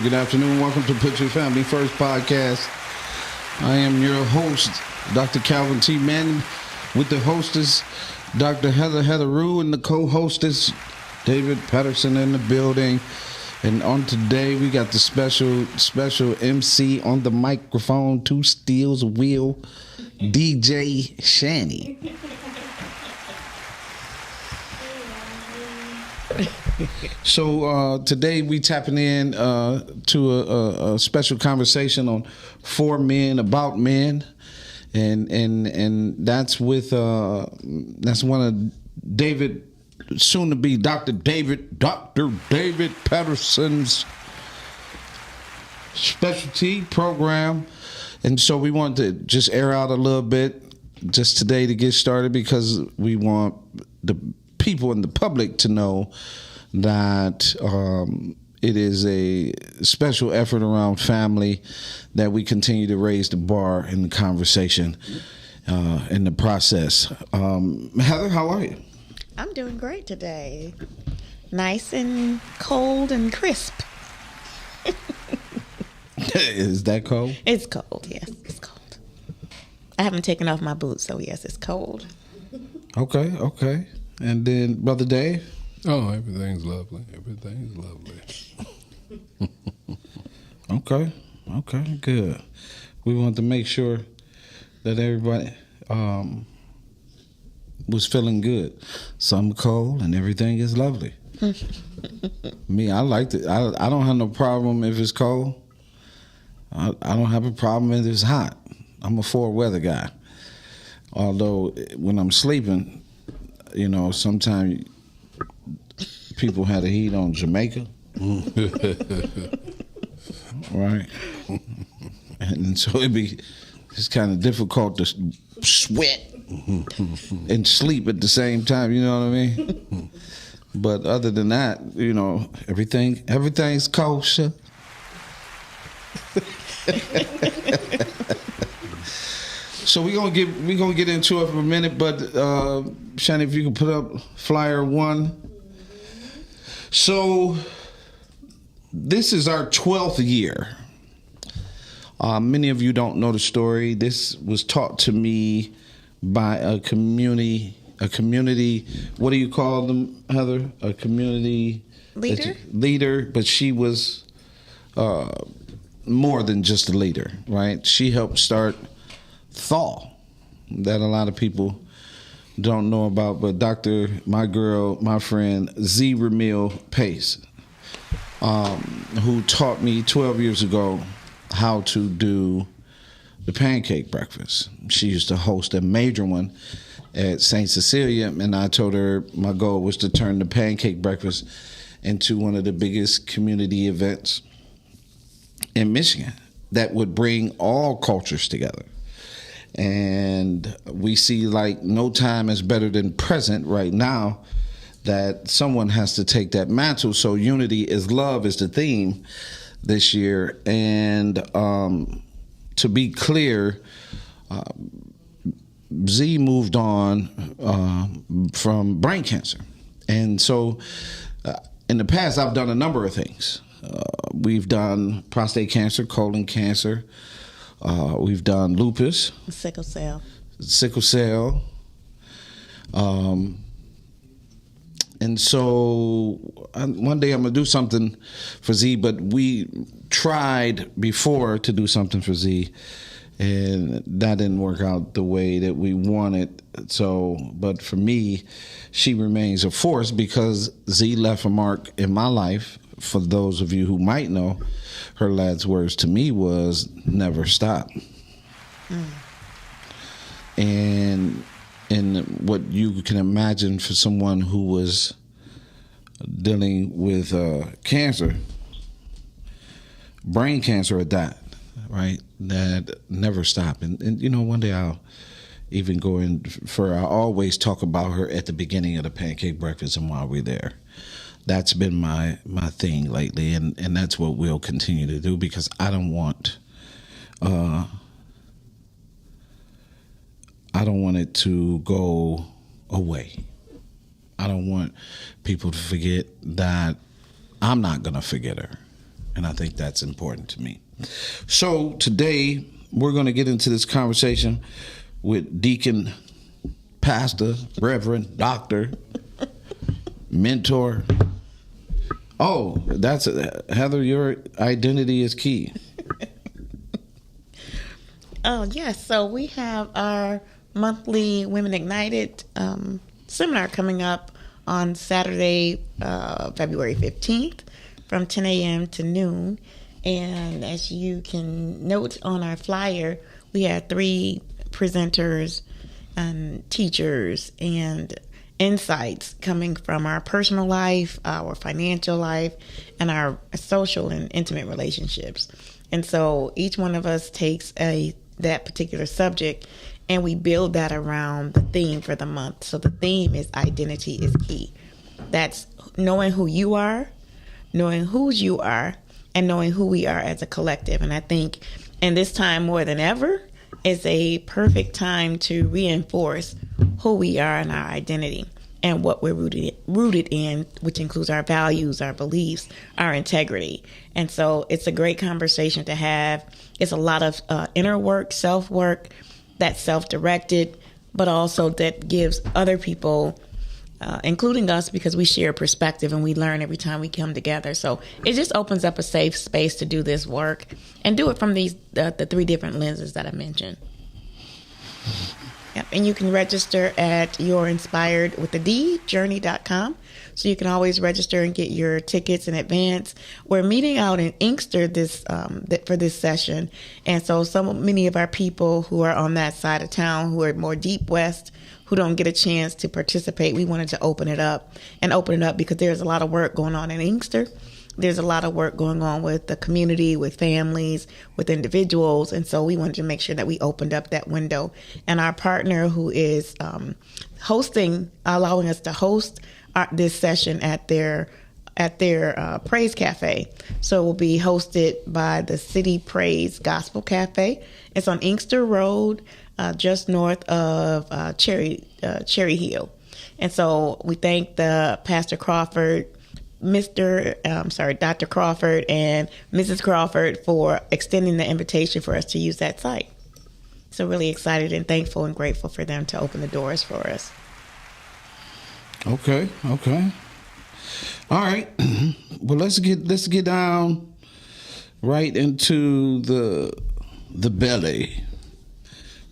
Good afternoon. Welcome to Put Your Family First podcast. I am your host, Dr. Calvin T. Manning, with the hostess, Dr. Heather Rue, and the co-hostess, David Patterson, in the building. And on today, we got the special MC on the microphone, two steals, a wheel, DJ Shani. So today we tapping in to a special conversation on for men, about men, and that's with that's one of David, soon to be Dr. David Patterson's specialty program, and so we want to just air out a little bit just today to get started because we want the people in the public to know that it is a special effort around family, that we continue to raise the bar in the conversation in the process. Heather, how are you? I'm doing great today. Nice and cold and crisp. Is that cold? It's cold, yes. It's cold. I haven't taken off my boots, so yes, it's cold. Okay. And then Brother Dave? Oh, everything's lovely. Everything's lovely. Okay, good. We want to make sure that everybody was feeling good. Some cold and everything is lovely. Me, I like it. I don't have no problem if it's cold. I don't have a problem if it's hot. I'm a fair weather guy. Although when I'm sleeping, you know, sometimes people had the heat on Jamaica. Right? And so it's kind of difficult to sweat and sleep at the same time, you know what I mean? But other than that, you know, everything's kosher. So we're gonna get into it for a minute, but Shani, if you can put up flyer 1. So this is our 12th year. Many of you don't know the story. This was taught to me by a community. What do you call them, Heather? A community leader, but she was more than just a leader, right? She helped start Thaw, that a lot of people don't know about, but my friend Z. Ramil Pace, who taught me 12 years ago how to do the pancake breakfast. She used to host a major one at St. Cecilia, and I told her my goal was to turn the pancake breakfast into one of the biggest community events in Michigan that would bring all cultures together. And we see like no time is better than present right now, that someone has to take that mantle. So unity is love is the theme this year. And to be clear, Z moved on from brain cancer. And so in the past, I've done a number of things. We've done prostate cancer, colon cancer. We've done lupus. Sickle cell. And so one day I'm going to do something for Z, but we tried before to do something for Z, and that didn't work out the way that we wanted. So, but for me, she remains a force because Z left a mark in my life. For those of you who might know, her last words to me was, never stop. And what you can imagine for someone who was dealing with cancer, brain cancer at that, right? That never stopped. And you know, one day I'll even go in for, I always talk about her at the beginning of the pancake breakfast and while we're there. That's been my thing lately, and that's what we'll continue to do, because I don't want it to go away. I don't want people to forget that I'm not going to forget her. And I think that's important to me. So today we're going to get into this conversation with Deacon, Pastor, Reverend, Doctor, Mentor. Oh, that's Heather, your identity is key. Oh, yes. So we have our monthly Women Ignited seminar coming up on Saturday, February 15th from 10 a.m. to noon. And as you can note on our flyer, we have 3 presenters and teachers and insights coming from our personal life, our financial life, and our social and intimate relationships. And so each one of us takes that particular subject and we build that around the theme for the month. So the theme is identity is key. That's knowing who you are, knowing whose you are, and knowing who we are as a collective. And I think in this time more than ever is a perfect time to reinforce who we are and our identity and what we're rooted in, which includes our values, our beliefs, our integrity. And so it's a great conversation to have. It's a lot of inner work, self-work, that's self-directed, but also that gives other people, including us, because we share perspective and we learn every time we come together. So it just opens up a safe space to do this work and do it from the 3 different lenses that I mentioned. Yep. And you can register at yourinspiredwithad.journey.com. So you can always register and get your tickets in advance. We're meeting out in Inkster for this session. And so many of our people who are on that side of town, who are more deep west, who don't get a chance to participate, we wanted to open it up because there's a lot of work going on in Inkster. There's a lot of work going on with the community, with families, with individuals. And so we wanted to make sure that we opened up that window. And our partner who is allowing us to host this session at their Praise Cafe. So it will be hosted by the City Praise Gospel Cafe. It's on Inkster Road, just north of Cherry Hill. And so we thank the Pastor Crawford, Dr. Crawford and Mrs. Crawford for extending the invitation for us to use that site. So really excited and thankful and grateful for them to open the doors for us. Okay. All right. Well, let's get down right into the belly.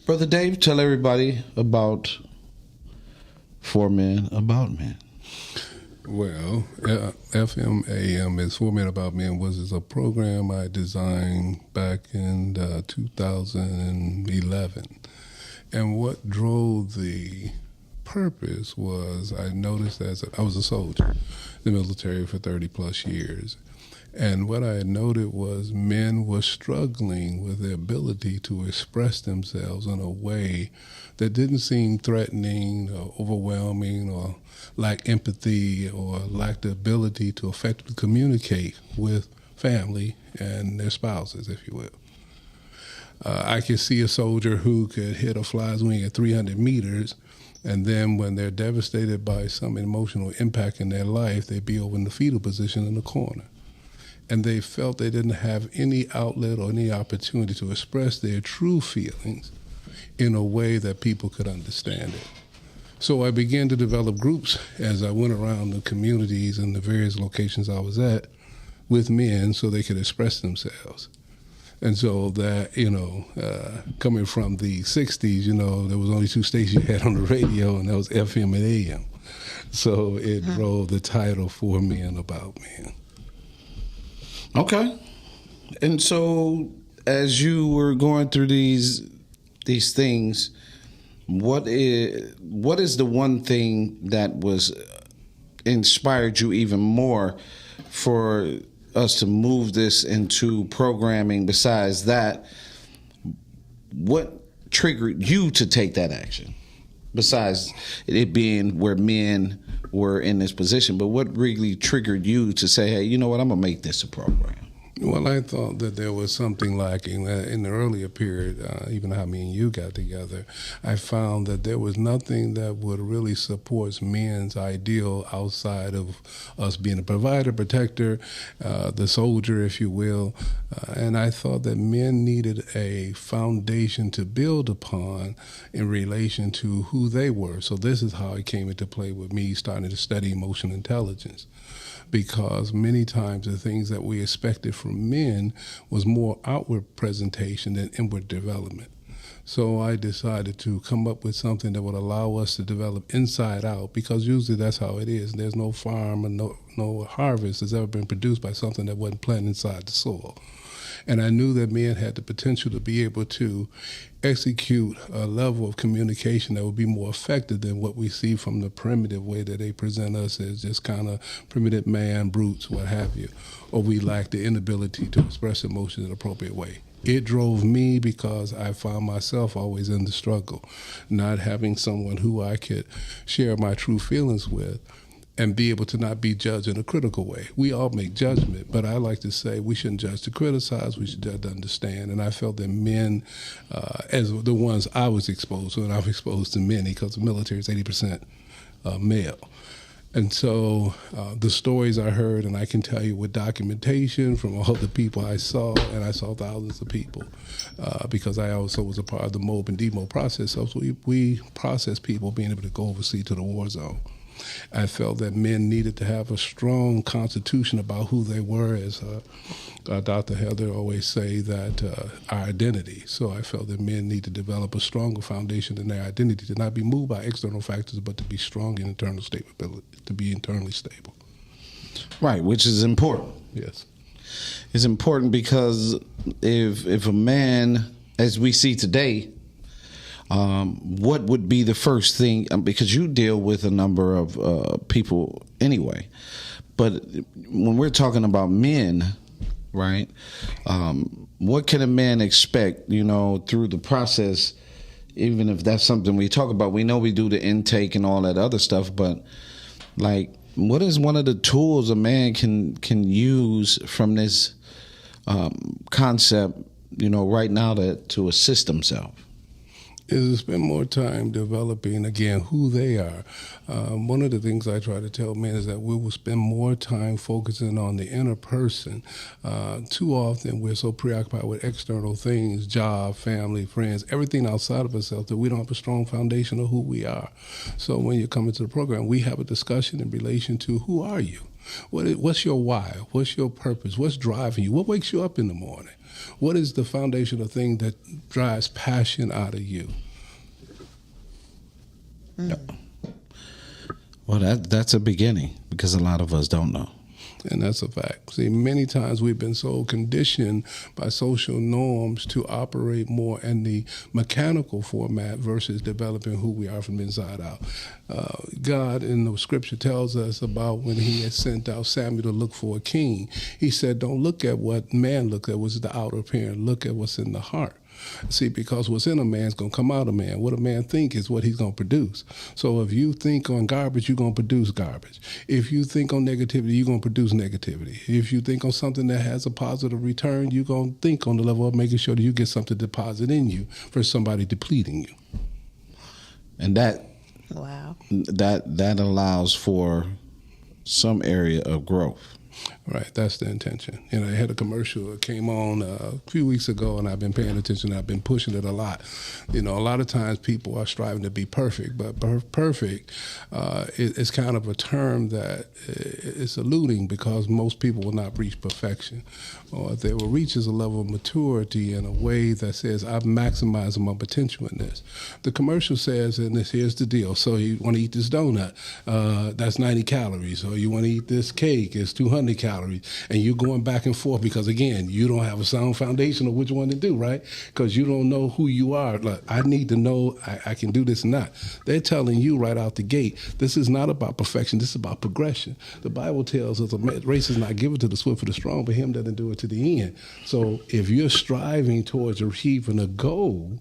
Brother Dave, tell everybody about For Men About Men. Well, FM AM is For Men About Men was a program I designed back in 2011. And what drove the purpose was I noticed I was a soldier in the military for 30 plus years. And what I had noted was men were struggling with their ability to express themselves in a way that didn't seem threatening or overwhelming or lack empathy or lack the ability to effectively communicate with family and their spouses, if you will. I could see a soldier who could hit a fly's wing at 300 meters, and then when they're devastated by some emotional impact in their life, they'd be over in the fetal position in the corner. And they felt they didn't have any outlet or any opportunity to express their true feelings in a way that people could understand it. So I began to develop groups as I went around the communities and the various locations I was at with men so they could express themselves. And so that, coming from the 60s, there was only 2 stations you had on the radio, and that was FM and AM. So it drove the title For Men About Men. Okay. And so as you were going through these things, what is the one thing that was inspired you even more for us to move this into programming? Besides that, what triggered you to take that action? Besides it being where men were in this position, but what really triggered you to say, hey, you know what, I'm going to make this a program? Well, I thought that there was something lacking in the earlier period, even how me and you got together. I found that there was nothing that would really support men's ideal outside of us being a provider, protector, the soldier, if you will. And I thought that men needed a foundation to build upon in relation to who they were. So this is how it came into play with me starting to study emotional intelligence. Because many times the things that we expected from men was more outward presentation than inward development. So I decided to come up with something that would allow us to develop inside out, because usually that's how it is. There's no farm or no harvest that's ever been produced by something that wasn't planted inside the soil. And I knew that men had the potential to be able to execute a level of communication that would be more effective than what we see from the primitive way that they present us as just kind of primitive man, brutes, what have you. Or we lack the inability to express emotion in an appropriate way. It drove me because I found myself always in the struggle, not having someone who I could share my true feelings with and be able to not be judged in a critical way. We all make judgment, but I like to say we shouldn't judge to criticize, we should judge to understand. And I felt that men, as the ones I was exposed to, and I was exposed to many because the military is 80% male. And so the stories I heard, and I can tell you with documentation from all the people I saw, and I saw thousands of people, because I also was a part of the MOB and DMOB process. So we process people being able to go overseas to the war zone. I felt that men needed to have a strong constitution about who they were, as Dr. Heather always say, that our identity. So I felt that men need to develop a stronger foundation in their identity, to not be moved by external factors, but to be strong in internal stability, to be internally stable. Right, which is important. Yes. It's important because if a man, as we see today, what would be the first thing, because you deal with a number of people anyway, but when we're talking about men, right, what can a man expect, through the process, even if that's something we talk about? We know we do the intake and all that other stuff, but like, what is one of the tools a man can use from this concept, right now to assist himself? Is to spend more time developing, again, who they are. One of the things I try to tell men is that we will spend more time focusing on the inner person. Too often we're so preoccupied with external things, job, family, friends, everything outside of ourselves, that we don't have a strong foundation of who we are. So when you come into the program, we have a discussion in relation to who are you? What's your why? What's your purpose? What's driving you? What wakes you up in the morning? What is the foundational thing that drives passion out of you? Well, that's a beginning, because a lot of us don't know. And that's a fact. See, many times we've been so conditioned by social norms to operate more in the mechanical format versus developing who we are from inside out. God in the scripture tells us about when he had sent out Samuel to look for a king. He said, don't look at what man looked at, was the outer appearance. Look at what's in the heart. See, because what's in a man is going to come out of man. What a man think is what he's going to produce. So if you think on garbage, you're going to produce garbage. If you think on negativity, you're going to produce negativity. If you think on something that has a positive return, you're going to think on the level of making sure that you get something deposited in you versus somebody depleting you. And that allows for some area of growth. Right, that's the intention. I had a commercial that came on a few weeks ago, and I've been paying attention. I've been pushing it a lot. A lot of times people are striving to be perfect, but perfect is kind of a term that is eluding, because most people will not reach perfection. Or if they will reach is a level of maturity in a way that says, I've maximized my potential in this. The commercial says, and here's the deal. So you want to eat this donut, that's 90 calories. Or you want to eat this cake, it's 200 300 calories, and you're going back and forth because, again, you don't have a sound foundation of which one to do, right? Because you don't know who you are. Like, I need to know I can do this and not. They're telling you right out the gate, this is not about perfection, this is about progression. The Bible tells us a race is not given to the swift or the strong, but him that endure to the end. So if you're striving towards achieving a goal,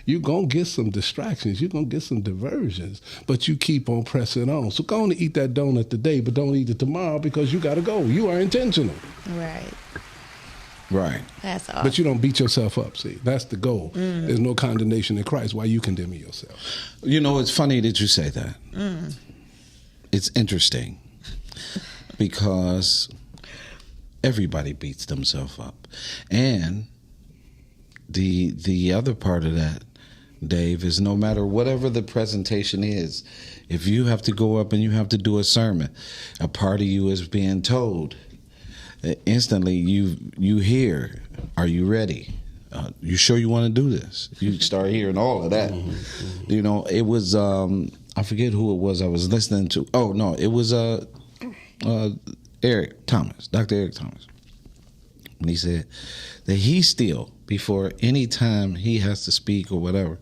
you're going to get some distractions. You're going to get some diversions, but you keep on pressing on. So go on and eat that donut today, but don't eat it tomorrow because you got to go. You are intentional. Right. Right. That's awesome. But you don't beat yourself up, see. That's the goal. There's no condemnation in Christ. Why are you condemning yourself? You know, it's funny that you say that. It's interesting because everybody beats themselves up. And the other part of that, Dave, is no matter whatever the presentation is, if you have to go up and you have to do a sermon, a part of you is being told instantly, you hear, are you ready? You sure you want to do this? You start hearing all of that. You know, it was, I forget who it was I was listening to. Oh, no, it was Eric Thomas, Dr. Eric Thomas. And he said that he still, before any time he has to speak or whatever,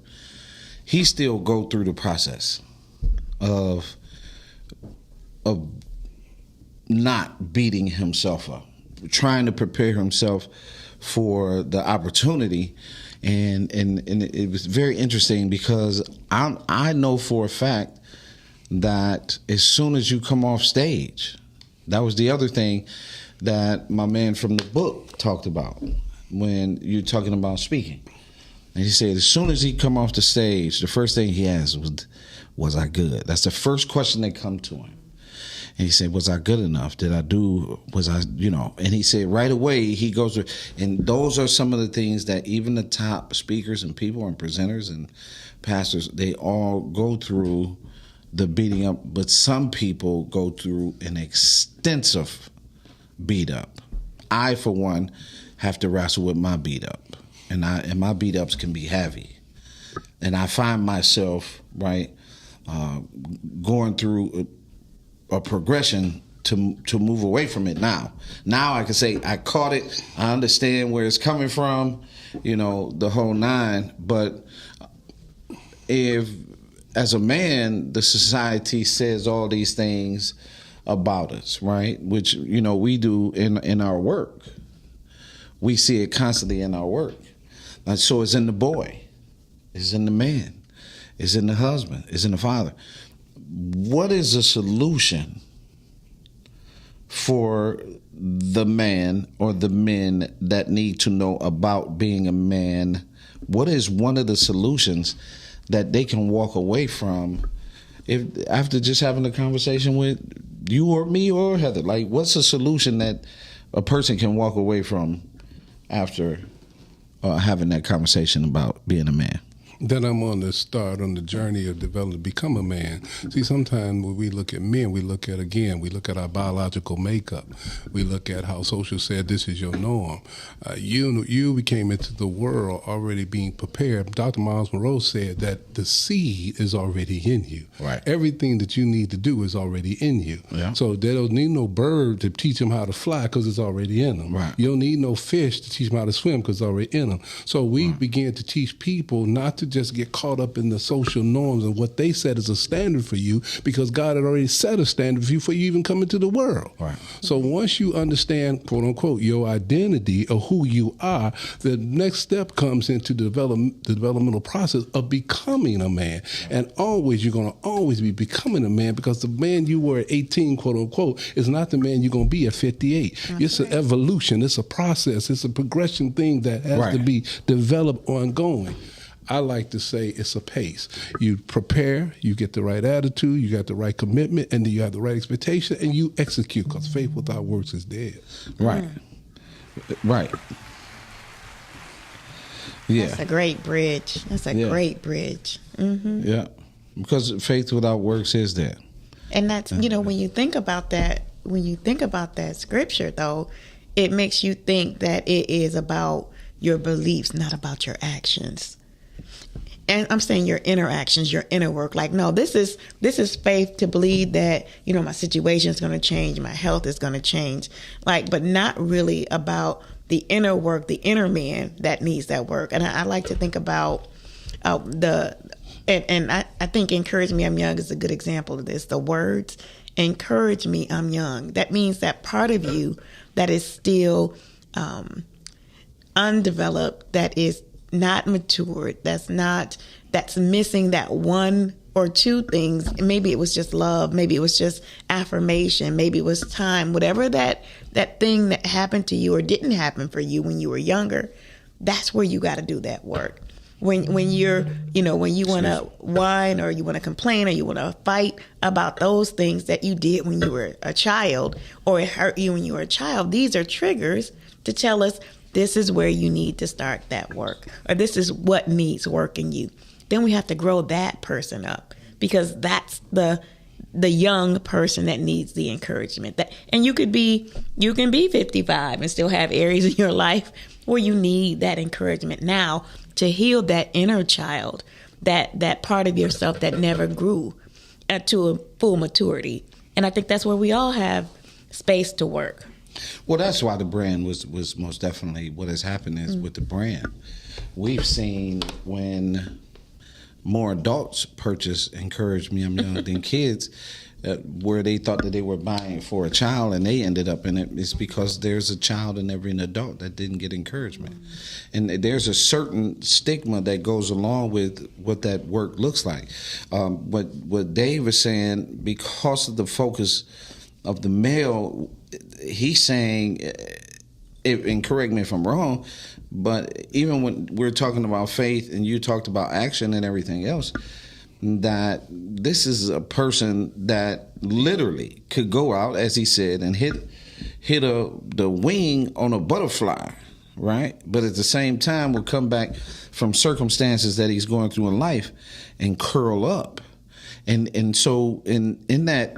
he still go through the process of not beating himself up, trying to prepare himself for the opportunity. And it was very interesting because I know for a fact that as soon as you come off stage, that was the other thing that my man from the book talked about when you're talking about speaking. And he said as soon as he come off the stage, the first thing he asked was I good? That's the first question that come to him. And he said, was I good enough? Did I do, was I, you know? And he said right away he goes through, and those are some of the things that even the top speakers and people and presenters and pastors, they all go through the beating up, but some people go through an extensive beat up. I, for one, have to wrestle with my beat up, and my beat ups can be heavy, and I find myself going through a progression to move away from it now. Now I can say I caught it, I understand where it's coming from, you know, the whole nine. But if, as a man, the society says all these things about us, right? Which, you know, we do in our work. We see it constantly in our work. And so it's in the boy, it's in the man, it's in the husband, it's in the father. What is the solution for the man or the men that need to know about being a man? What is one of the solutions that they can walk away from if after just having a conversation with you or me or Heather? Like, what's a solution that a person can walk away from after having that conversation about being a man? Then I'm on the journey of developing to become a man. See, sometimes when we look at men, we look at our biological makeup. We look at how social said this is your norm. You came into the world already being prepared. Dr. Miles Monroe said that the seed is already in you. Right. Everything that you need to do is already in you. Yeah. So they don't need no bird to teach them how to fly because it's already in them. Right. You don't need no fish to teach them how to swim because it's already in them. So we began to teach people not to just get caught up in the social norms and what they said is a standard for you, because God had already set a standard for you before you even come into the world. Right. So once you understand, quote unquote, your identity or who you are, the next step comes into the developmental process of becoming a man. And you're going to always be becoming a man, because the man you were at 18, quote unquote, is not the man you're going to be at 58. That's it's an evolution. It's a process. It's a progression thing that has to be developed ongoing. I like to say it's a pace. You prepare, you get the right attitude, you got the right commitment, and then you have the right expectation, and you execute, because faith without works is dead. Right. Right. Yeah. That's a great bridge. That's a great bridge. Mm-hmm. Yeah. Because faith without works is dead. And that's, you know, when you think about that scripture, though, it makes you think that it is about your beliefs, not about your actions. and I'm saying your inner actions, your inner work. Like, no, this is faith to believe that, you know, my situation is going to change, my health is going to change. Like, but not really about the inner work, the inner man that needs that work. And I like to think about I think "Encourage Me, I'm Young" is a good example of this. The words "Encourage me, I'm young." That means that part of you that is still undeveloped, that is not matured, that's missing that one or two things. Maybe it was just love, maybe it was just affirmation, maybe it was time, whatever that thing that happened to you or didn't happen for you when you were younger. That's where you got to do that work. When you're, you know, when you want to whine or you want to complain or you want to fight about those things that you did when you were a child, or it hurt you when you were a child, these are triggers to tell us this is where you need to start that work, or this is what needs work in you. Then we have to grow that person up, because that's the young person that needs the encouragement. And you can be 55 and still have areas in your life where you need that encouragement now to heal that inner child, that part of yourself that never grew to a full maturity. And I think that's where we all have space to work. Well, that's why the brand was most definitely what has happened is with the brand. We've seen when more adults purchase "Encourage Me, I'm Young" than kids, where they thought that they were buying for a child and they ended up in it. It's because there's a child in every adult that didn't get encouragement. And there's a certain stigma that goes along with what that work looks like. What Dave is saying, because of the focus of the male, he's saying, and correct me if I'm wrong, but even when we're talking about faith and you talked about action and everything else, that this is a person that literally could go out, as he said, and hit the wing on a butterfly, right? But at the same time will come back from circumstances that he's going through in life and curl up. And so in that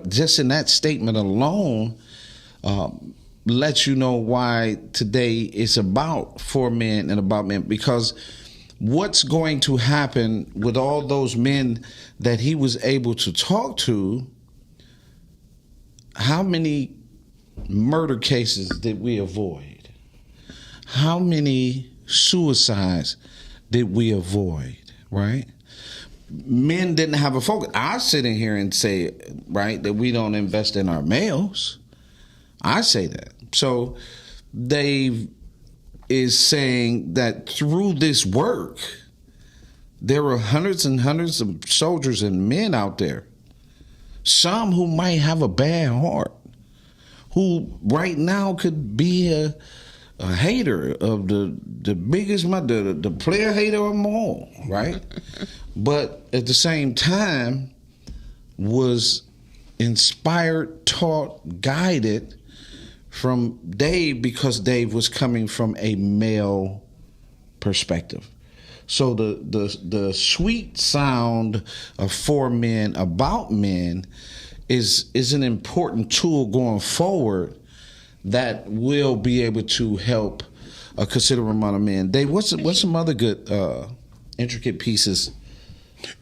just in that statement alone lets you know why today it's about for men and about men, because what's going to happen with all those men that he was able to talk to? How many murder cases did we avoid? How many suicides did we avoid, right? Men didn't have a focus. I sit in here and say, right, that we don't invest in our males. I say that. So Dave is saying that through this work, there are hundreds and hundreds of soldiers and men out there, some who might have a bad heart, who right now could be a hater of the biggest, the player hater of them all, right? But at the same time was inspired, taught, guided from Dave, because Dave was coming from a male perspective. So the sweet sound of For Men About Men is an important tool going forward that will be able to help a considerable amount of men. Dave, what's some other good intricate pieces?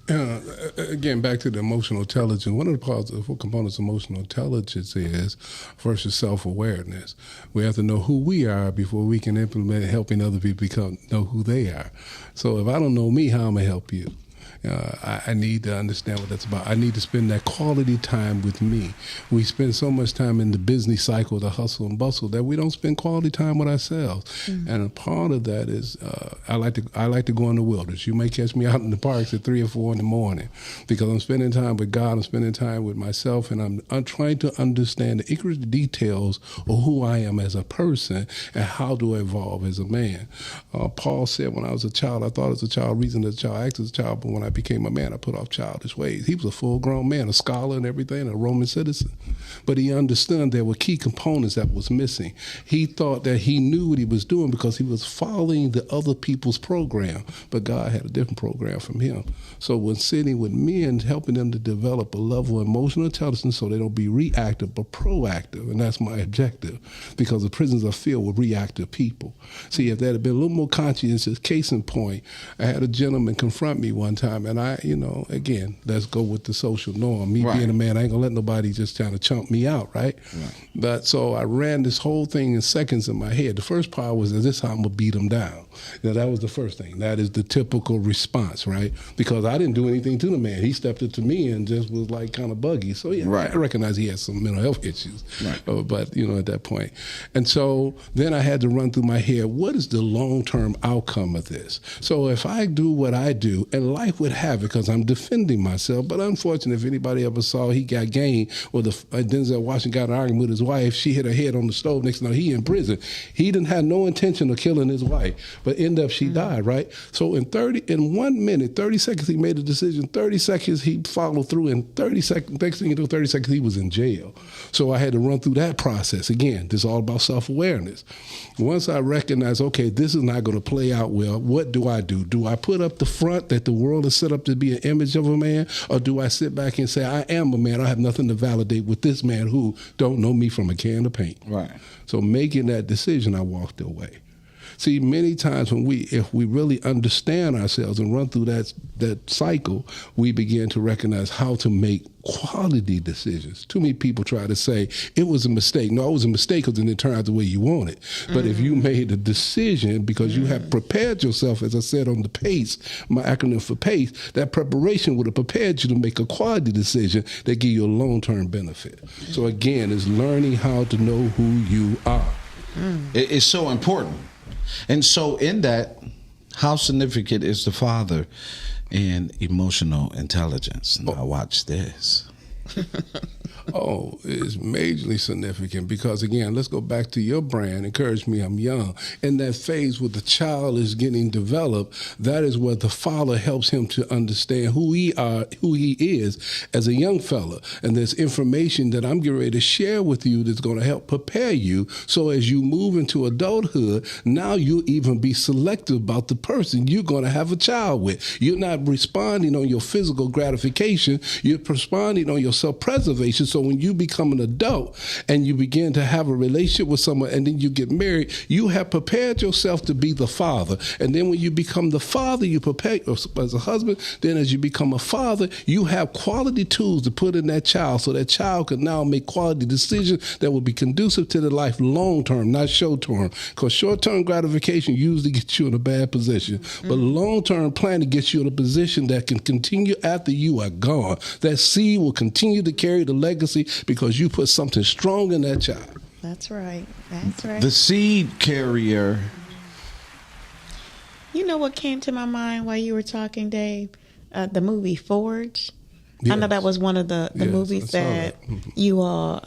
Again, back to the emotional intelligence. One of the components of emotional intelligence is versus self-awareness. We have to know who we are before we can implement helping other people know who they are. So if I don't know me, how am I help you? I need to understand what that's about. I need to spend that quality time with me. We spend so much time in the business cycle, the hustle and bustle, that we don't spend quality time with ourselves. Mm-hmm. And a part of that is I like to go in the wilderness. You may catch me out in the parks at 3 or 4 in the morning, because I'm spending time with God. I'm spending time with myself, and I'm trying to understand the intricate details of who I am as a person and how to evolve as a man. Paul said, when I was a child, I thought as a child, reasoned as a child, acted as a child, but when I became a man, I put off childish ways. He was a full-grown man, a scholar and everything, a Roman citizen. But he understood there were key components that was missing. He thought that he knew what he was doing because he was following the other people's program. But God had a different program from him. So when sitting with men, helping them to develop a level of emotional intelligence so they don't be reactive but proactive, and that's my objective, because the prisons are filled with reactive people. See, if there had been a little more conscientious, case in point, I had a gentleman confront me one time, and I, again, let's go with the social norm. Me being a man, I ain't gonna let nobody just trying to chump me out, right? But so I ran this whole thing in seconds in my head. The first part was, this is how I'm gonna beat him down. Now, that was the first thing. That is the typical response, right? Because I didn't do anything to the man. He stepped up to me and just was like kind of buggy. So yeah, I recognize he has some mental health issues, but at that point. And so then I had to run through my head, what is the long-term outcome of this? So if I do what I do, and life would have it because I'm defending myself, but unfortunately, if anybody ever saw he got game, or Denzel Washington got an argument with his wife, she hit her head on the stove, next thing you know, he in prison. He didn't have no intention of killing his wife, but end up she died, right? So in 1 minute, 30 seconds, he made a decision, 30 seconds, he followed through, and 30 seconds, next thing you know, 30 seconds, he was in jail. So I had to run through that process. Again, this is all about self-awareness. Once I recognize, okay, this is not going to play out well, what do I do? Do I put up the front that the world is set up to be an image of a man, or do I sit back and say, I am a man, I have nothing to validate with this man who don't know me from a can of paint? Right. So making that decision, I walked away. See, many times if we really understand ourselves and run through that cycle, we begin to recognize how to make quality decisions. Too many people try to say, it was a mistake. No, it was a mistake because it didn't turn out the way you wanted. But if you made a decision because you have prepared yourself, as I said on the PACE, my acronym for PACE, that preparation would have prepared you to make a quality decision that give you a long-term benefit. So again, it's learning how to know who you are. It's so important. And so in that, how significant is the father in emotional intelligence? Now watch this. Oh, it's majorly significant because, again, let's go back to your brand, Encourage Me, I'm Young. In that phase where the child is getting developed, that is where the father helps him to understand who he is as a young fella. And there's information that I'm getting ready to share with you that's going to help prepare you. So as you move into adulthood, now you'll even be selective about the person you're going to have a child with. You're not responding on your physical gratification. You're responding on your self-preservation. So when you become an adult and you begin to have a relationship with someone and then you get married, you have prepared yourself to be the father. And then when you become the father, you prepare as a husband. Then as you become a father, you have quality tools to put in that child so that child can now make quality decisions that will be conducive to their life long term, not short term. Because short term gratification usually gets you in a bad position. But long term planning gets you in a position that can continue after you are gone. That seed will continue to carry the legacy because you put something strong in that child. That's right. That's right. The seed carrier. You know what came to my mind while you were talking, Dave? The movie Forge. Yes. I know that was one of the movies that you all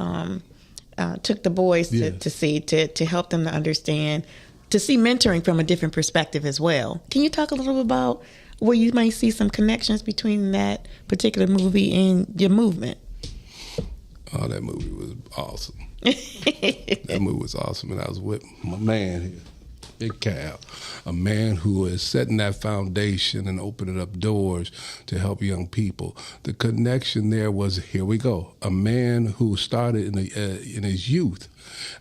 took the boys to see to help them to understand, to see mentoring from a different perspective as well. Can you talk a little bit about where you might see some connections between that particular movie and your movement? Oh, that movie was awesome. That movie was awesome. And I was with my man here, Big Cal, a man who is setting that foundation and opening up doors to help young people. The connection there was, here we go, a man who started in his youth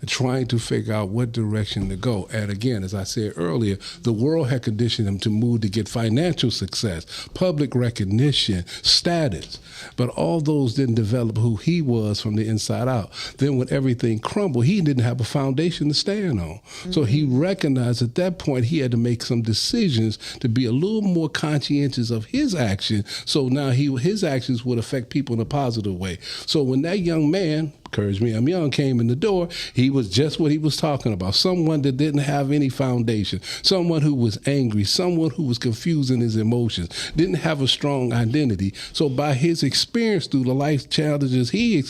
trying to figure out what direction to go. And again, as I said earlier, the world had conditioned him to move to get financial success, public recognition, status. But all those didn't develop who he was from the inside out. Then when everything crumbled, he didn't have a foundation to stand on. So he recognized at that point he had to make some decisions to be a little more conscientious of his action. So now his actions would affect people in a positive way. So when that young man, encouraged me. Young came in the door. He was just what he was talking about. Someone that didn't have any foundation. Someone who was angry. Someone who was confused in his emotions. Didn't have a strong identity. So by his experience through the life challenges he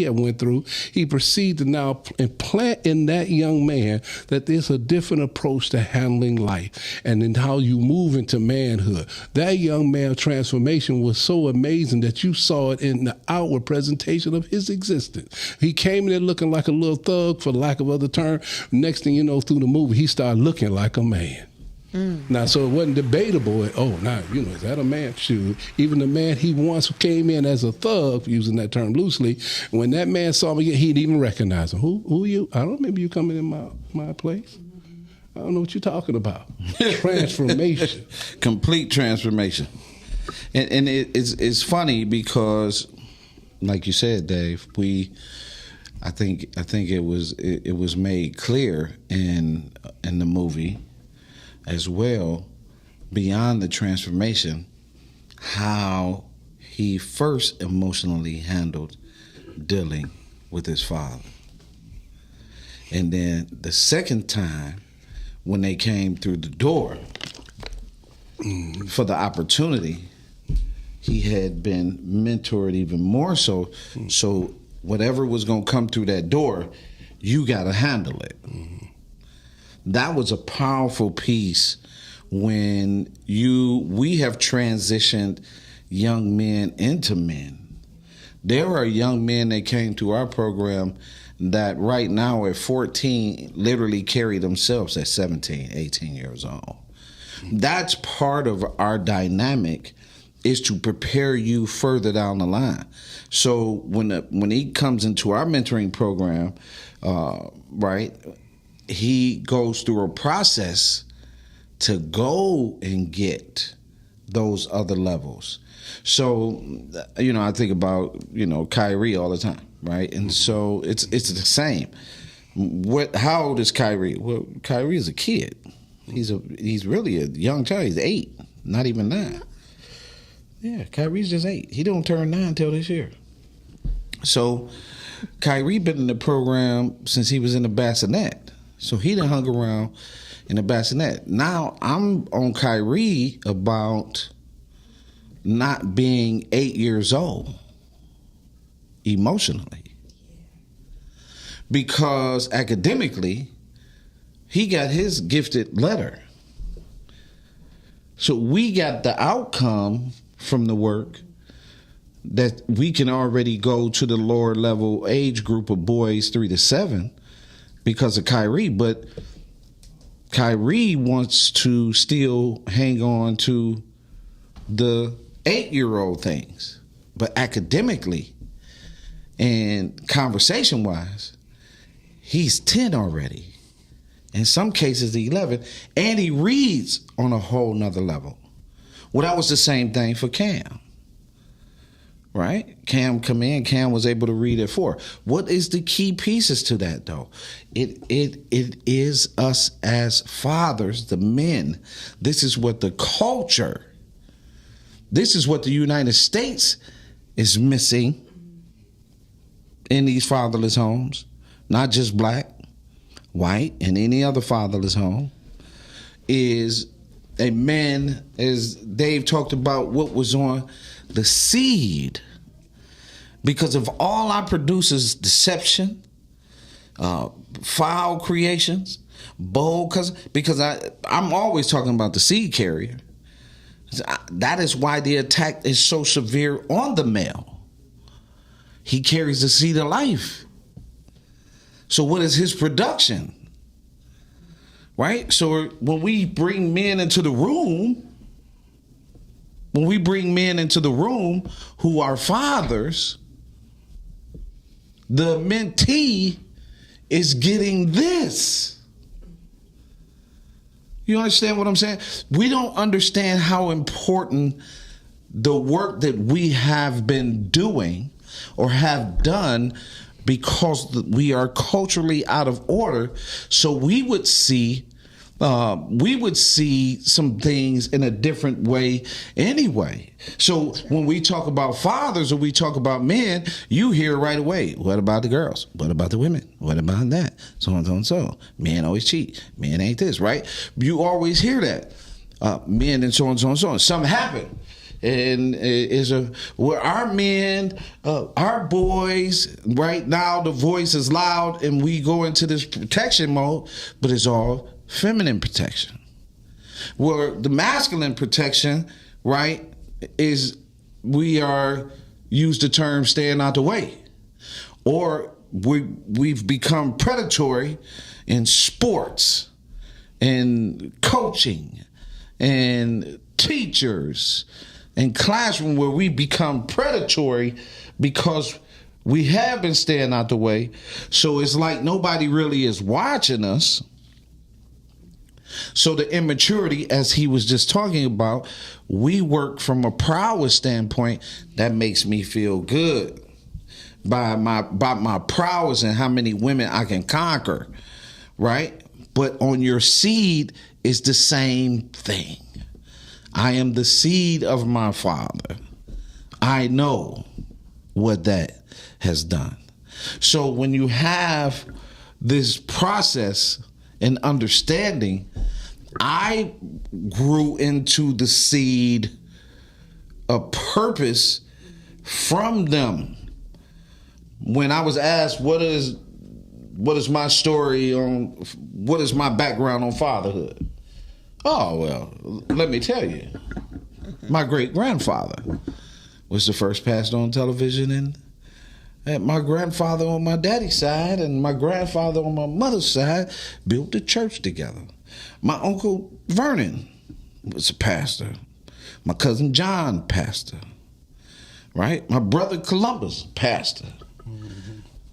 had went through, he proceeded to now implant in that young man that there's a different approach to handling life and in how you move into manhood. That young man's transformation was so amazing that you saw it in the outward presentation of his existence. He came in there looking like a little thug, for lack of other term. Next thing you know, through the movie, he started looking like a man. Now, so it wasn't debatable. Is that a man? Shoot, even the man he once came in as a thug, using that term loosely, when that man saw me, he didn't even recognize him. Who are you? I don't remember you coming in my place. I don't know what you're talking about. Transformation. Complete transformation. And it's funny because, like you said, Dave, I think it was made clear in the movie as well, beyond the transformation, how he first emotionally handled dealing with his father. And then the second time, when they came through the door for the opportunity, he had been mentored even more so. So whatever was going to come through that door, you got to handle it. That was a powerful piece when we have transitioned young men into men. There are young men that came to our program that right now at 14 literally carry themselves at 17, 18 years old. That's part of our dynamic, is to prepare you further down the line. So when he comes into our mentoring program, right, he goes through a process to go and get those other levels. So, I think about, Kyrie all the time, right? And so it's the same. How old is Kyrie? Well, Kyrie is a kid. He's really a young child. He's 8, not even 9. Yeah, Kyrie's just 8. He don't turn 9 till this year. So Kyrie been in the program since he was in the bassinet. So he done hung around in the bassinet. Now I'm on Kyrie about not being 8 years old emotionally. Because academically, he got his gifted letter. So we got the outcome from the work that we can already go to the lower level age group of boys 3 to 7 because of Kyrie. But Kyrie wants to still hang on to the 8-year-old things. But academically and conversation-wise, he's 10 already. In some cases, 11. And he reads on a whole nother level. Well, that was the same thing for Cam. Right? Cam come in. Cam was able to read at 4. What is the key pieces to that, though? It is us as fathers, the men. This is what the culture, this is what the United States is missing in these fatherless homes. Not just black, white, and any other fatherless home. Is a man, as Dave talked about, what was on the seed. Because if all I produce is deception, foul creations, bold, because I'm always talking about the seed carrier. That is why the attack is so severe on the male. He carries the seed of life. So what is his production? Right? So when we bring men into the room, who are fathers, the mentee is getting this. You understand what I'm saying? We don't understand how important the work that we have been doing or have done, because we are culturally out of order. So we would see we would see some things in a different way anyway. So when we talk about fathers or we talk about men, you hear right away, what about the girls? What about the women? What about that? So on, so and so. Men always cheat. Men ain't this, right? You always hear that. Men and so on, so on, so on. Something happened. And where our men, our boys, right now the voice is loud and we go into this protection mode, but it's all feminine protection. Where the masculine protection, right, is we are use the term staying out the way. Or we've become predatory in sports and coaching and teachers and classroom, where we become predatory because we have been staying out the way. So it's like nobody really is watching us. So the immaturity, as he was just talking about, we work from a prowess standpoint that makes me feel good by my prowess and how many women I can conquer, right? But on your seed is the same thing. I am the seed of my father. I know what that has done. So when you have this process and understanding, I grew into the seed of purpose from them. When I was asked, what is my story on, what is my background on fatherhood? Oh, well, let me tell you. My great-grandfather was the first pastor on television, and my grandfather on my daddy's side and my grandfather on my mother's side built the church together. My uncle Vernon was a pastor. My cousin John, pastor. Right? My brother Columbus, pastor.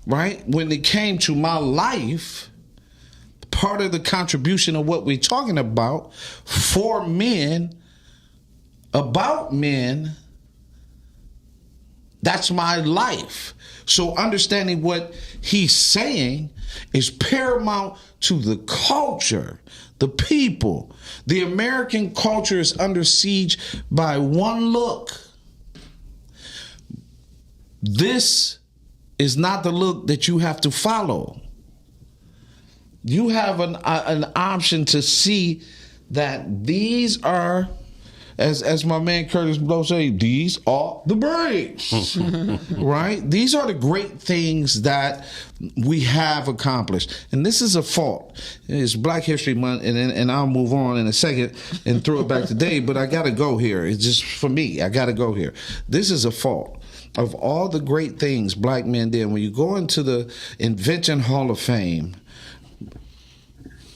Right? When it came to my life, part of the contribution of what we're talking about for men, about men, that's my life. So understanding what he's saying is paramount to the culture, the people. The American culture is under siege by one look. This is not the look that you have to follow. You have an option to see that these are, as my man Curtis Blow say, these are the breaks, right? These are the great things that we have accomplished. And this is a fault. It's Black History Month, and I'll move on in a second and throw it back to Dave, but I got to go here. It's just for me. I got to go here. This is a fault. Of all the great things black men did, when you go into the Invention Hall of Fame,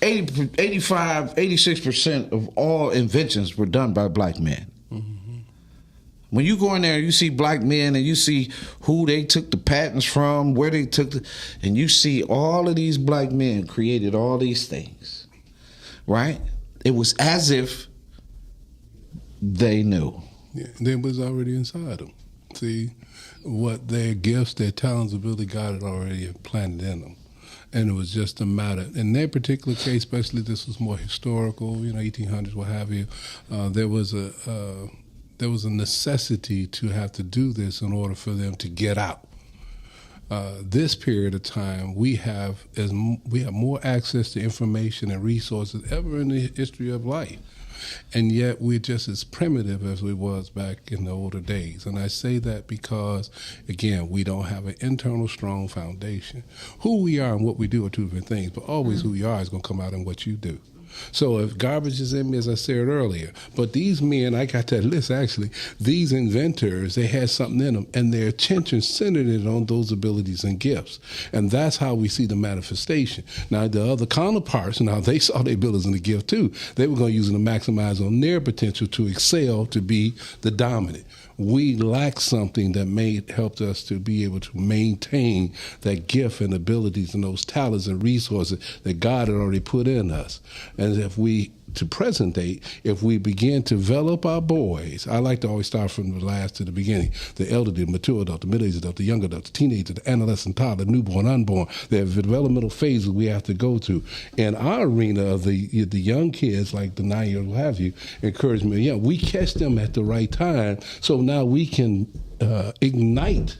85, 86% of all inventions were done by black men. Mm-hmm. When you go in there, you see black men and you see who they took the patents from, where they took and you see all of these black men created all these things, right? It was as if they knew. Yeah, they was already inside them. See, what their gifts, their talents, ability, God had already implanted in them. And it was just a matter. In their particular case, especially this was more historical, 1800s, what have you. There was a necessity to have to do this in order for them to get out. This period of time, we have more access to information and resources ever in the history of life. And yet we're just as primitive as we was back in the older days. And I say that because, again, we don't have an internal strong foundation. Who we are and what we do are two different things, but always who we are is going to come out in what you do. So if garbage is in me, as I said earlier, but these men, I got that list actually, these inventors, they had something in them, and their attention centered it on those abilities and gifts. And that's how we see the manifestation. Now, the other counterparts, now they saw their abilities and the gift too. They were going to use it to maximize on their potential to excel, to be the dominant. We lack something that helped us to be able to maintain that gift and abilities and those talents and resources that God had already put in us. And if we to present date, if we begin to develop our boys, I like to always start from the last to the beginning, the elderly, the mature adult, the middle-aged adult, the young adult, the teenager, the adolescent, toddler, newborn, unborn, the developmental phases we have to go to. In our arena of the young kids, like the 9-year-old, what have you, encouragement, yeah, we catch them at the right time, so now we can ignite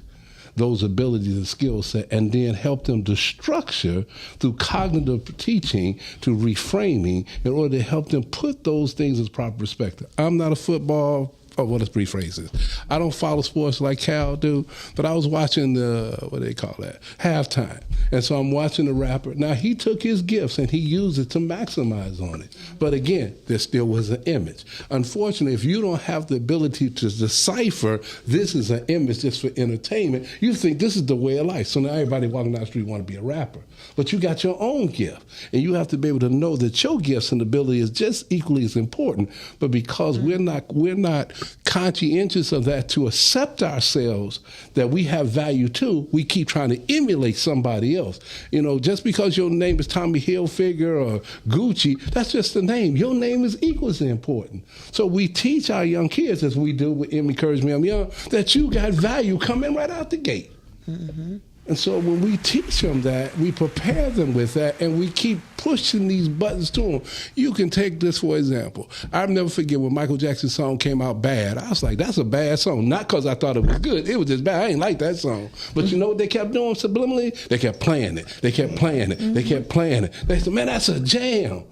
those abilities and skill set, and then help them to structure through cognitive teaching to reframing in order to help them put those things in proper perspective. I'm not a football, let's rephrase this. I don't follow sports like Cal do, but I was watching what do they call that? Halftime. And so I'm watching the rapper. Now, he took his gifts and he used it to maximize on it. But again, there still was an image. Unfortunately, if you don't have the ability to decipher this is an image just for entertainment, you think this is the way of life. So now everybody walking down the street want to be a rapper. But you got your own gift. And you have to be able to know that your gifts and ability is just equally as important. But because we're not conscientious of that to accept ourselves that we have value too, we keep trying to emulate somebody else. You know, just because your name is Tommy Hilfiger or Gucci, that's just the name. Your name is equally as important. So we teach our young kids, as we do with Encourage Me I'm Young, that you got value coming right out the gate. Mm-hmm. And so when we teach them that, we prepare them with that, and we keep pushing these buttons to them. You can take this, for example. I'll never forget when Michael Jackson's song came out, Bad. I was like, that's a bad song. Not because I thought it was good. It was just bad. I ain't like that song. But you know what they kept doing subliminally? They kept playing it. They kept playing it. They kept playing it. They said, man, that's a jam.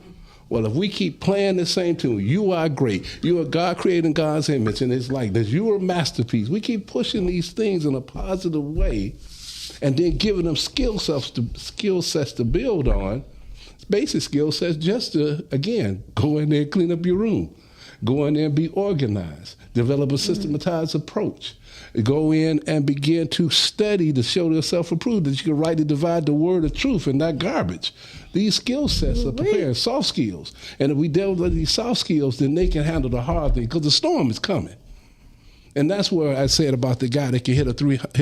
Well, if we keep playing the same tune, you are great. You are God created in God's image, and it's like this. You are a masterpiece. We keep pushing these things in a positive way, and then giving them skill sets to build on, basic skill sets just to, again, go in there and clean up your room. Go in there and be organized. Develop a systematized approach. Go in and begin to study to show yourself approved that you can rightly divide the word of truth and not garbage. These skill sets are prepared, soft skills. And if we develop these soft skills, then they can handle the hard thing, because the storm is coming. And that's where I said about the guy that can hit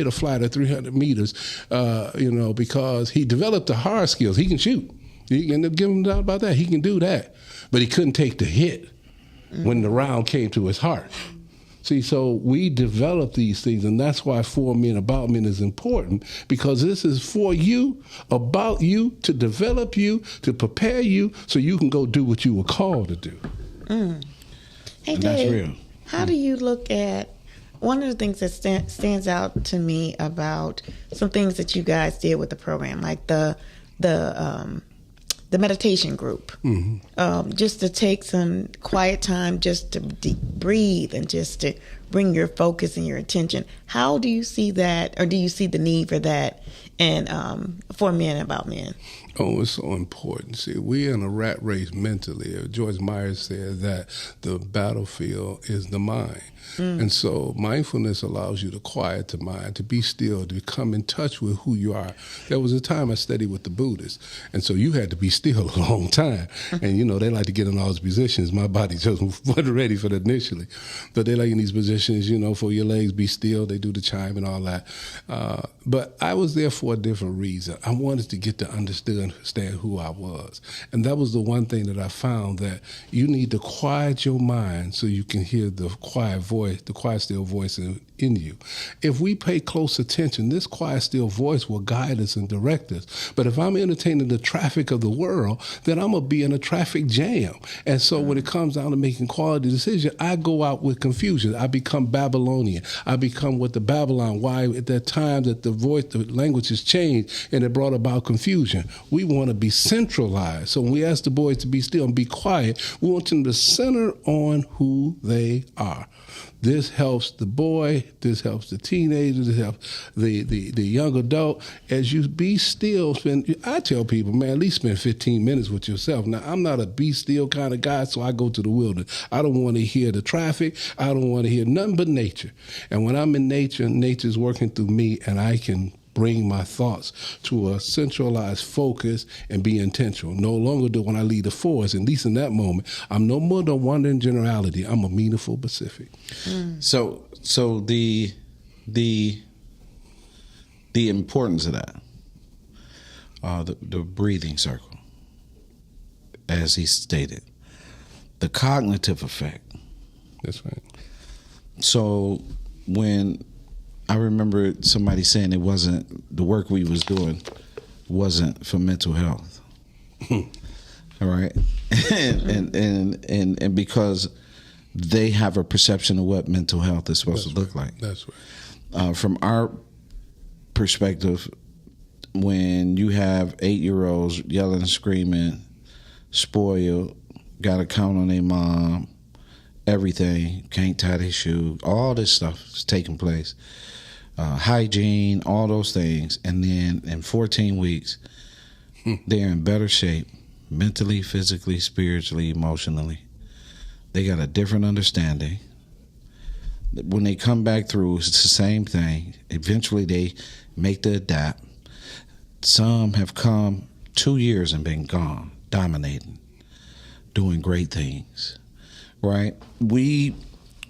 a flight at 300 meters, because he developed the hard skills. He can shoot. You can give him doubt about that. He can do that. But he couldn't take the hit when the round came to his heart. See, so we develop these things, and that's why For Men, About Men is important, because this is for you, about you, to develop you, to prepare you, so you can go do what you were called to do. Hey, and Dave, that's real. How do you look at one of the things that stands out to me about some things that you guys did with the program, like the meditation group, just to take some quiet time, just to breathe and just to bring your focus and your attention. How do you see that, or do you see the need for that and For Men, About Men? Oh, it's so important. See, we're in a rat race mentally. George Myers said that the battlefield is the mind. And so mindfulness allows you to quiet the mind, to be still, to come in touch with who you are. There was a time I studied with the Buddhists, and so you had to be still a long time. And, they like to get in all these positions. My body just wasn't ready for that initially. But they like in these positions, for your legs, be still. They do the chime and all that. But I was there for a different reason. I wanted to get to understand who I was. And that was the one thing that I found, that you need to quiet your mind so you can hear the quiet voice, the quiet, still voice in you. If we pay close attention, this quiet, still voice will guide us and direct us. But if I'm entertaining the traffic of the world, then I'm going to be in a traffic jam. And so when it comes down to making quality decisions, I go out with confusion. I become Babylonian. I become what the Babylon, why at that time that the language has changed and it brought about confusion. We want to be centralized. So when we ask the boys to be still and be quiet, we want them to center on who they are. This helps the boy, this helps the teenager, this helps the young adult. As you be still, I tell people, man, at least spend 15 minutes with yourself. Now, I'm not a be still kind of guy, so I go to the wilderness. I don't want to hear the traffic. I don't want to hear nothing but nature. And when I'm in nature, nature's working through me, and I can bring my thoughts to a centralized focus and be intentional. No longer do when I lead the force, at least in that moment, I'm no more than wandering generality. I'm a meaningful Pacific. So the importance of that, the breathing circle, as he stated, the cognitive effect. That's right. So when I remember somebody saying it wasn't, the work we was doing wasn't for mental health. All right. and because they have a perception of what mental health is supposed to look like. That's right. From our perspective, when you have 8-year-olds yelling and screaming, spoiled, got to count on their mom, everything, can't tie their shoe, all this stuff is taking place. Hygiene, all those things. And then in 14 weeks, they're in better shape, mentally, physically, spiritually, emotionally. They got a different understanding. When they come back through, it's the same thing. Eventually, they make the adapt. Some have come 2 years and been gone, dominating, doing great things, right? We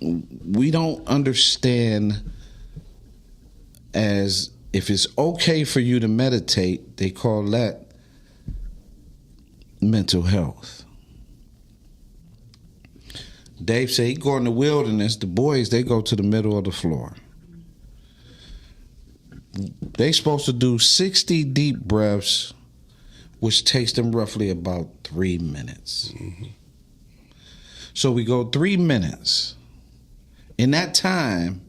don't understand as if it's okay for you to meditate, they call that mental health. Dave said he go in the wilderness, the boys, they go to the middle of the floor. They supposed to do 60 deep breaths, which takes them roughly about 3 minutes. Mm-hmm. So we go 3 minutes. In that time,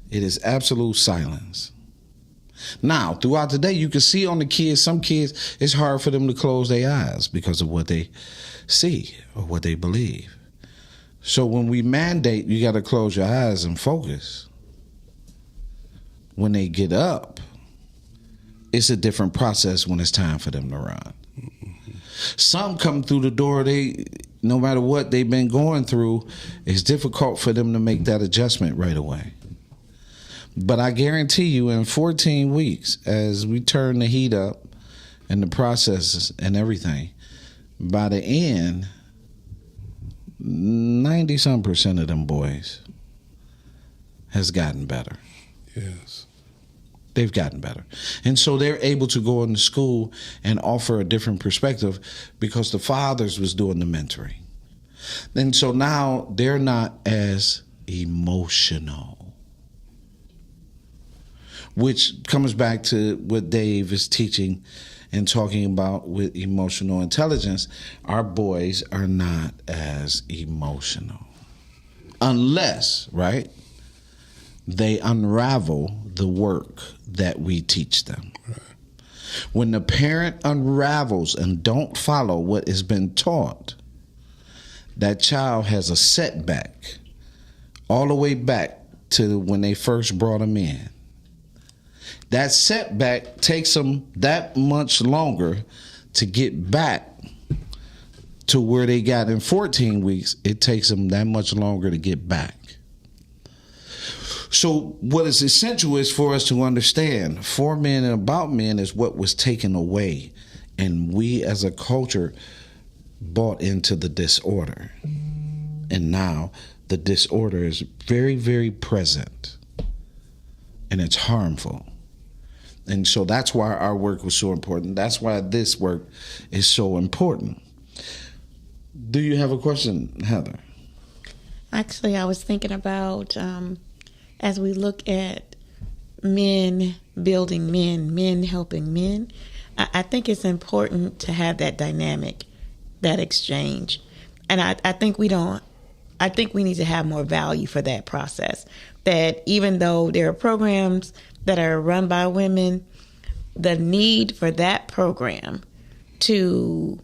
it is absolute silence. Now, throughout the day, you can see on the kids, some kids, it's hard for them to close their eyes because of what they see or what they believe. So when we mandate, you got to close your eyes and focus. When they get up, it's a different process when it's time for them to run. Mm-hmm. Some come through the door, no matter what they've been going through, it's difficult for them to make that adjustment right away. But I guarantee you in 14 weeks, as we turn the heat up and the processes and everything, by the end, 90-some% of them boys has gotten better. Yes. They've gotten better. And so they're able to go into school and offer a different perspective because the fathers was doing the mentoring. And so now they're not as emotional, which comes back to what Dave is teaching and talking about with emotional intelligence. Our boys are not as emotional unless, right, they unravel the work that we teach them. Right. When the parent unravels and don't follow what has been taught, that child has a setback all the way back to when they first brought them in. That setback takes them that much longer to get back to where they got in 14 weeks. It takes them that much longer to get back. So what is essential is for us to understand for men and about men is what was taken away. And we as a culture bought into the disorder. And now the disorder is very, very present. And it's harmful. And so that's why our work was so important. That's why this work is so important. Do you have a question, Heather? Actually, I was thinking about as we look at men building men, men helping men, I think it's important to have that dynamic, that exchange. And I think we need to have more value for that process. That even though there are programs that are run by women, the need for that program to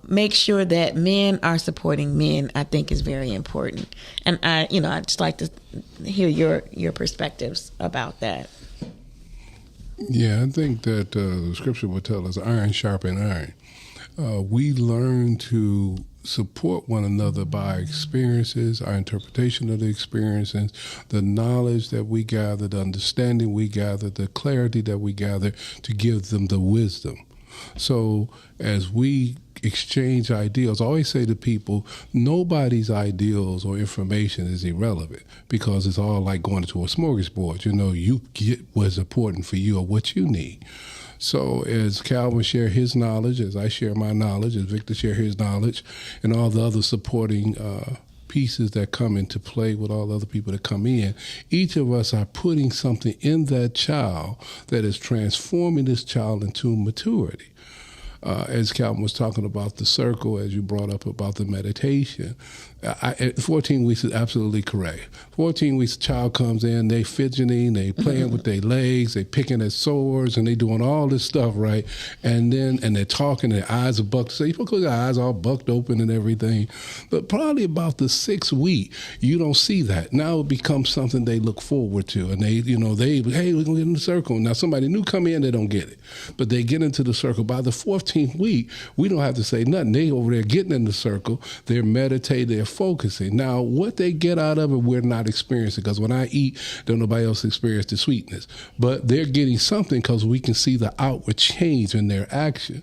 make sure that men are supporting men, I think is very important. And I'd just like to hear your perspectives about that. Yeah, I think that the scripture will tell us iron sharpen iron. We learn to support one another by experiences, our interpretation of the experiences, the knowledge that we gather, the understanding we gather, the clarity that we gather to give them the wisdom. So as we exchange ideals. I always say to people, nobody's ideals or information is irrelevant because it's all like going to a smorgasbord. You get what's important for you or what you need. So as Calvin share his knowledge, as I share my knowledge, as Victor share his knowledge, and all the other supporting pieces that come into play with all the other people that come in, each of us are putting something in that child that is transforming this child into maturity. As Calvin was talking about the circle, as you brought up about the meditation, 14 weeks is absolutely correct. 14 weeks, a child comes in, they fidgeting, they playing with their legs, they picking at swords, and they doing all this stuff, right? And they're talking, their eyes are bucked. So you put their eyes all bucked open and everything. But probably about the 6th week, you don't see that. Now it becomes something they look forward to. And hey, we're going to get in the circle. Now somebody new come in, they don't get it. But they get into the circle. By the 14th week, we don't have to say nothing. They over there getting in the circle. They're meditating, they're focusing. Now, what they get out of it, we're not experiencing, because when I eat, don't nobody else experience the sweetness. But they're getting something because we can see the outward change in their action.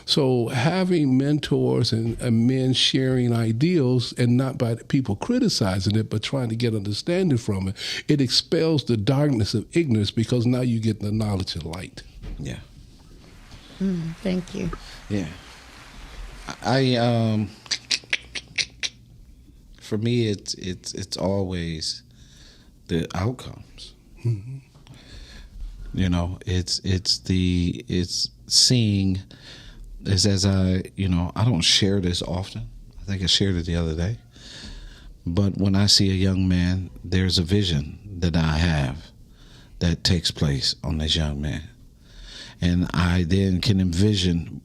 So having mentors and men sharing ideals, and not by people criticizing it, but trying to get understanding from it, it expels the darkness of ignorance, because now you get the knowledge of light. Yeah. Thank you. Yeah. For me, it's always the outcomes. Mm-hmm. It's seeing. As I don't share this often. I think I shared it the other day. But when I see a young man, there's a vision that I have that takes place on this young man. And I then can envision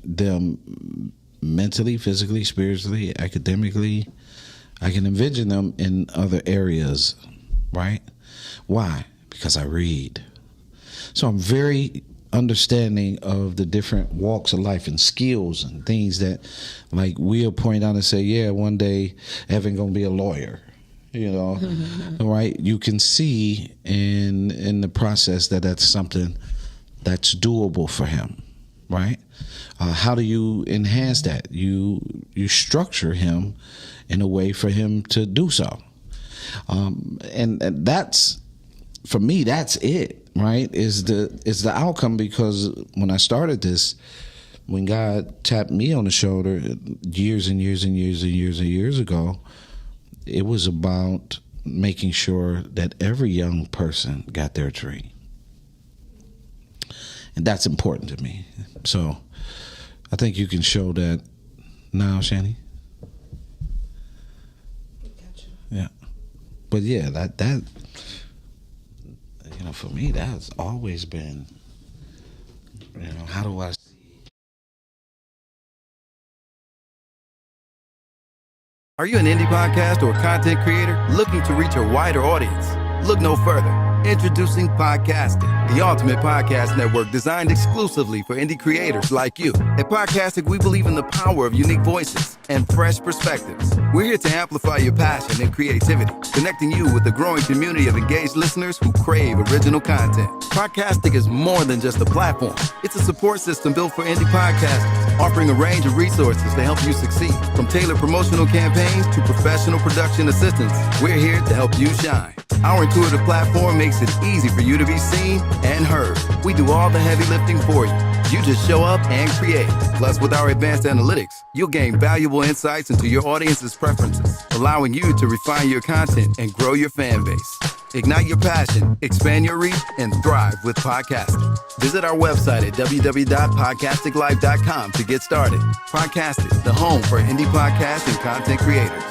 them mentally, physically, spiritually, academically. I can envision them in other areas, right? Why? Because I read. So I'm very understanding of the different walks of life and skills and things that, like, we'll point out and say, yeah, one day Evan gonna be a lawyer, right? You can see in the process that that's something that's doable for him, right? How do you enhance that? You structure him in a way for him to do so, and that's, for me, that's it. Right, is the outcome, because when I started this, when God tapped me on the shoulder years and years and years and years and years ago, it was about making sure that every young person got their dream. And that's important to me. So I think you can show that now, Shani. Yeah. But yeah, that for me, that's always been, how do I see? Are you an indie podcast or content creator looking to reach a wider audience? Look no further. Introducing Podcastic, the ultimate podcast network designed exclusively for indie creators like you. At Podcastic, we believe in the power of unique voices and fresh perspectives. We're here to amplify your passion and creativity, connecting you with the growing community of engaged listeners who crave original content. Podcastic is more than just a platform. It's a support system built for indie podcasters, offering a range of resources to help you succeed. From tailored promotional campaigns to professional production assistance, we're here to help you shine. Our intuitive platform makes it easy for you to be seen and heard. We do all the heavy lifting for you. You just show up and create. Plus, with our advanced analytics, you'll gain valuable insights into your audience's preferences, allowing you to refine your content and grow your fan base. Ignite your passion, expand your reach, and thrive with podcasting. Visit our website at www.podcasticlife.com to get started. Podcastic, the home for indie podcasts and content creators.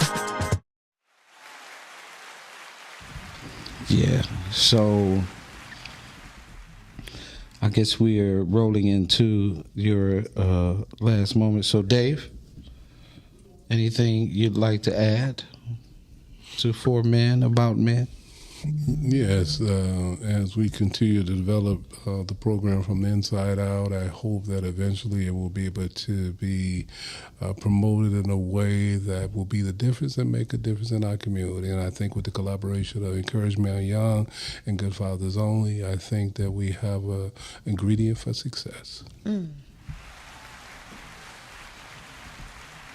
Yeah, so I guess we are rolling into your last moment. So, Dave, anything you'd like to add to For Men, About Men? Yes, as we continue to develop the program from the inside out, I hope that eventually it will be able to be promoted in a way that will be the difference and make a difference in our community. And I think with the collaboration of Encouragement Young and Good Fathers Only, I think that we have an ingredient for success.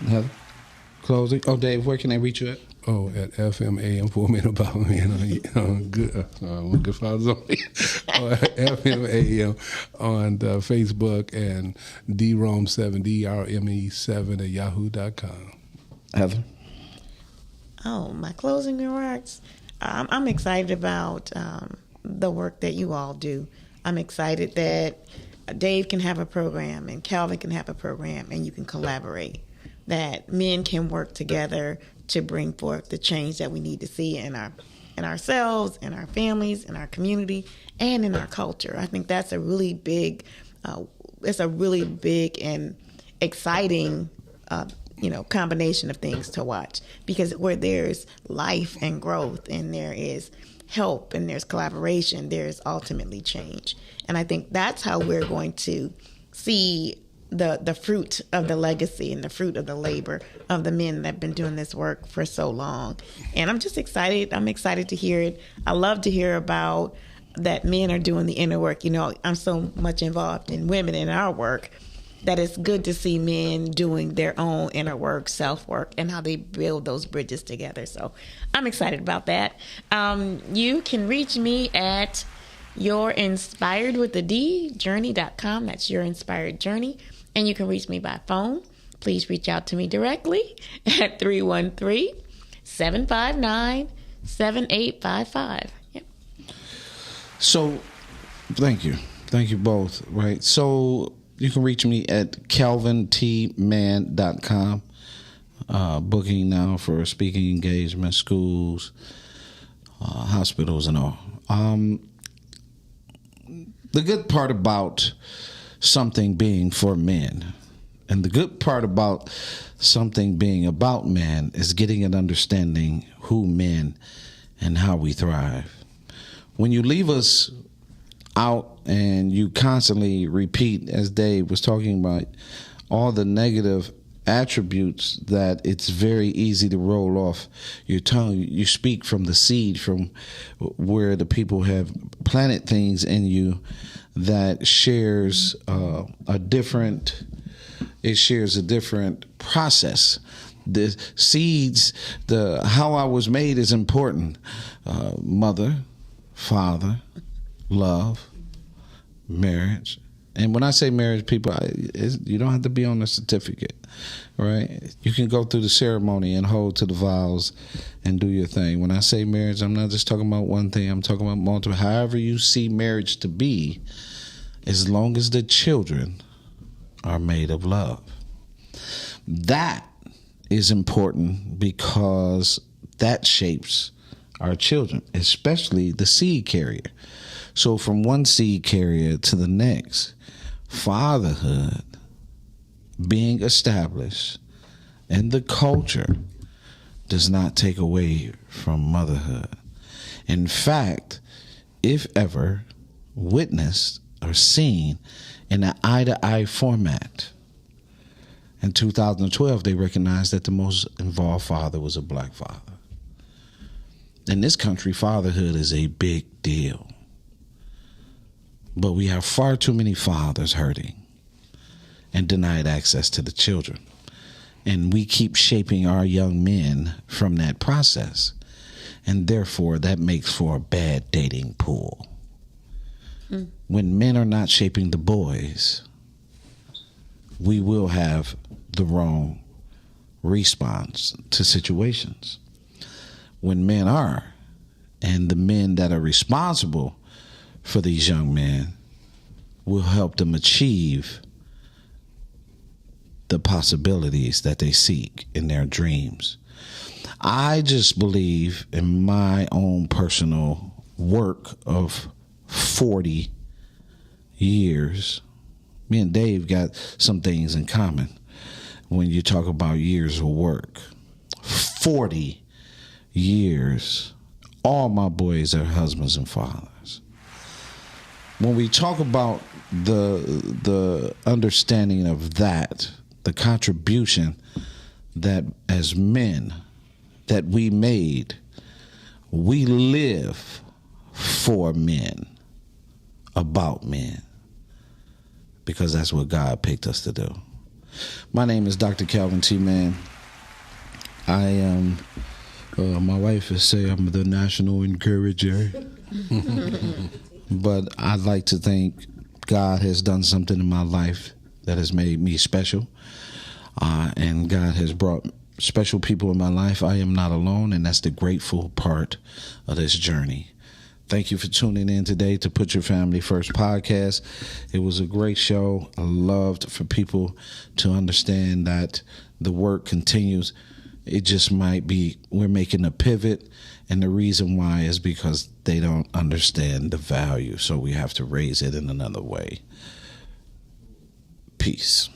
Heather, closing. Oh, Dave, where can they reach you at? Oh, at FMAM, 4 Men About Men on Good Fathers Only. FMAM on Facebook, and DROM7, DRME7 at yahoo.com. Heather? Oh, my closing remarks. I'm excited about the work that you all do. I'm excited that Dave can have a program and Calvin can have a program and you can collaborate. That men can work together to bring forth the change that we need to see in ourselves, in our families, in our community, and in our culture. I think that's a really big, and exciting, combination of things to watch. Because where there's life and growth, and there is help, and there's collaboration, there's ultimately change. And I think that's how we're going to see the fruit of the legacy and the fruit of the labor of the men that have been doing this work for so long. And I'm just excited. I'm excited to hear it. I love to hear about that men are doing the inner work. I'm so much involved in women in our work that it's good to see men doing their own inner work, self-work, and how they build those bridges together. So I'm excited about that. You can reach me at yourinspiredwiththedjourney.com. That's Your Inspired Journey. And you can reach me by phone. Please reach out to me directly at 313-759-7855. Yep. So, thank you. Thank you both, right? So, you can reach me at calvintman.com. Booking now for speaking engagements, schools, hospitals, and all. The good part about something being for men, and the good part about something being about men, is getting an understanding who men and how we thrive. When you leave us out and you constantly repeat, as Dave was talking about, all the negative attributes that it's very easy to roll off your tongue. You speak from the seed, from where the people have planted things in you that shares a different process. The seeds, how I was made is important. Mother, father, love, marriage. And when I say marriage, people, you don't have to be on a certificate, right? You can go through the ceremony and hold to the vows and do your thing. When I say marriage, I'm not just talking about one thing. I'm talking about multiple. However you see marriage to be, as long as the children are made of love. That is important because that shapes our children, especially the seed carrier. So from one seed carrier to the next, fatherhood being established and the culture does not take away from motherhood. In fact, if ever witnessed or seen in an eye-to-eye format, in 2012, they recognized that the most involved father was a black father. In this country, fatherhood is a big deal. But we have far too many fathers hurting and denied access to the children. And we keep shaping our young men from that process. And therefore, that makes for a bad dating pool. When men are not shaping the boys, we will have the wrong response to situations. When men are, and the men that are responsible for these young men will help them achieve the possibilities that they seek in their dreams. I just believe in my own personal work of 40 years. Me and Dave got some things in common when you talk about years of work. 40 years. All my boys are husbands and fathers. When we talk about the understanding of that, the contribution that as men that we made, we live for men, about men, because that's what God picked us to do. My name is Dr. Calvin T. Mann. I am, my wife would say I'm the national encourager. But I'd like to think God has done something in my life that has made me special. And God has brought special people in my life. I am not alone, and that's the grateful part of this journey. Thank you for tuning in today to Put Your Family First podcast. It was a great show. I loved for people to understand that the work continues. It just might be we're making a pivot, and the reason why is because they don't understand the value, so we have to raise it in another way. Peace.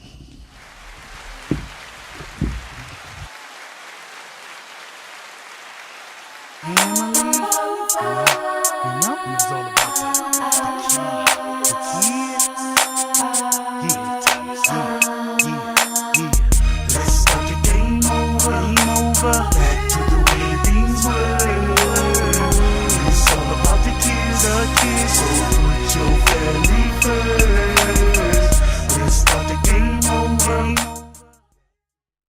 You know, it was all about that.